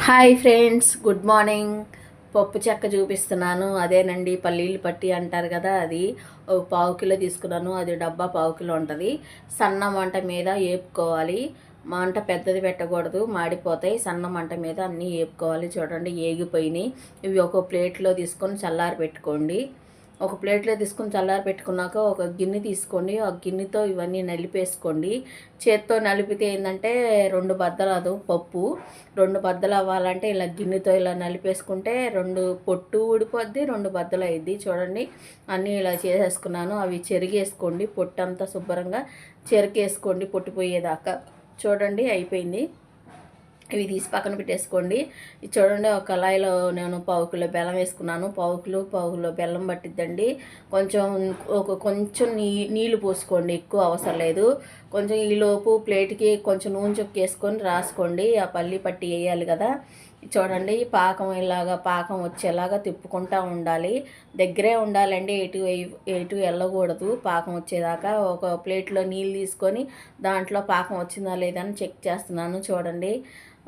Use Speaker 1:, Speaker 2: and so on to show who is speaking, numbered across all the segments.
Speaker 1: Hi friends, good morning. పప్పు చెక్క చూపిస్తున్నాను. అదేనండి, పల్లీలు పట్టి అంటారు కదా, అది ఒక పావు కిలో తీసుకున్నాను. అది డబ్బా పావు కిలో ఉంటుంది. సన్న మంట మీద వేపుకోవాలి. మంట పెద్దది పెట్టకూడదు, మాడిపోతాయి. సన్న మంట మీద అన్నీ వేపుకోవాలి. చూడండి, ఏగిపోయినాయి. ఇవి ఒక ప్లేట్లో తీసుకొని చల్లారి పెట్టుకోండి. ఒక ప్లేట్లో తీసుకొని చల్లారి పెట్టుకున్నాక ఒక గిన్నె తీసుకోండి. ఆ గిన్నెతో ఇవన్నీ నలిపేసుకోండి. చేత్తో నలిపితే ఏంటంటే రెండు బద్దలు అది పప్పు రెండు బద్దలు అవ్వాలంటే ఇలా గిన్నెతో ఇలా నలిపేసుకుంటే రెండు పొట్టు ఊడిపోద్ది, రెండు బద్దలు అయ్యిద్ది. చూడండి, అన్నీ ఇలా చేసేసుకున్నాను. అవి చెరిగేసుకోండి. పొట్టు అంతా శుభ్రంగా చెరిగేసుకోండి పొట్టిపోయేదాకా. చూడండి, అయిపోయింది. ఇవి తీసి పక్కన పెట్టేసుకోండి. ఇది చూడండి, ఒక కళాయిలో నేను పావు కిలో బెల్లం వేసుకున్నాను. పావు కిలో బెల్లం పట్టిద్దండి. కొంచెం నీళ్ళు పోసుకోండి, ఎక్కువ అవసరం లేదు. కొంచెం ఈలోపు ప్లేట్కి కొంచెం నూనె చుక్కేసుకొని రాసుకోండి. ఆ పల్లి పట్టి వేయాలి కదా. చూడండి, పాకం వచ్చేలాగా తిప్పుకుంటూ ఉండాలి. దగ్గరే ఉండాలండి, ఎటు వెళ్ళకూడదు. పాకం వచ్చేదాకా ఒక ప్లేట్లో నీళ్ళు తీసుకొని దాంట్లో పాకం వచ్చిందా లేదని చెక్ చేస్తున్నాను. చూడండి,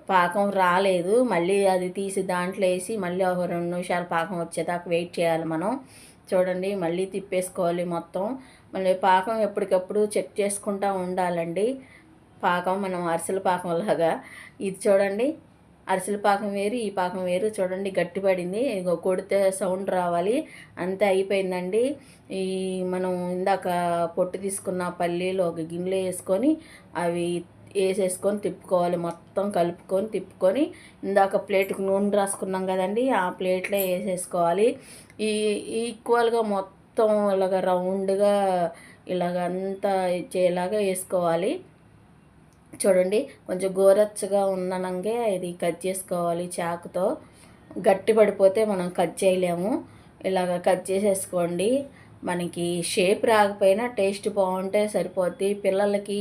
Speaker 1: పాకం రాలేదు. మళ్ళీ అది తీసి దాంట్లో వేసి మళ్ళీ ఒక 2 నిమిషాలు పాకం వచ్చేదాకా వెయిట్ చేయాలి మనం. చూడండి, మళ్ళీ తిప్పేసుకోవాలి మొత్తం. మళ్ళీ పాకం ఎప్పటికప్పుడు చెక్ చేసుకుంటూ ఉండాలండి. పాకం మనం అరిసెల పాకం లాగా. ఇది చూడండి, అరిసెల పాకం వేరు, ఈ పాకం వేరు. చూడండి, గట్టిపడింది. ఇగో కొడితే సౌండ్ రావాలి. అంతే, అయిపోయిందండి. ఈ మనం ఇందాక పొట్టు తీసుకున్న పల్లీలు ఒక గిన్నెలో వేసుకొని అవి వేసేసుకొని తిప్పుకోవాలి. మొత్తం కలుపుకొని తిప్పుకొని ఇందాక ప్లేట్కి నూనె రాసుకున్నాం కదండి, ఆ ప్లేట్లో వేసేసుకోవాలి. ఈ ఈక్వల్గా మొత్తం ఇలాగ రౌండ్గా ఇలాగంతా ఇచ్చేలాగా వేసుకోవాలి. చూడండి, కొంచెం గోరచ్చగా ఉన్ననంగే ఇది కట్ చేసుకోవాలి చాకుతో. గట్టి పడిపోతే మనం కట్ చేయలేము. ఇలాగ కట్ చేసేసుకోండి. మనకి షేప్ రాకపోయినా టేస్ట్ బాగుంటే సరిపోద్ది. పిల్లలకి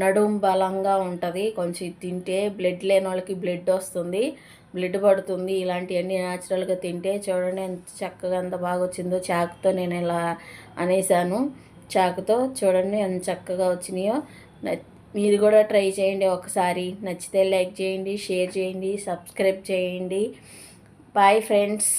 Speaker 1: నడుం బలంగా ఉంటుంది. కొంచెం తింటే బ్లడ్ లేని వాళ్ళకి బ్లడ్ వస్తుంది, బ్లడ్ పడుతుంది. ఇలాంటివన్నీ న్యాచురల్గా తింటే. చూడండి, ఎంత చక్కగా ఎంత బాగా వచ్చిందో. చాకుతో నేను ఇలా అనేసాను. చాకుతో చూడండి ఎంత చక్కగా వచ్చినాయో. మీరు కూడా ట్రై చేయండి ఒకసారి. నచ్చితే లైక్ చేయండి, షేర్ చేయండి, సబ్స్క్రైబ్ చేయండి. Bye friends.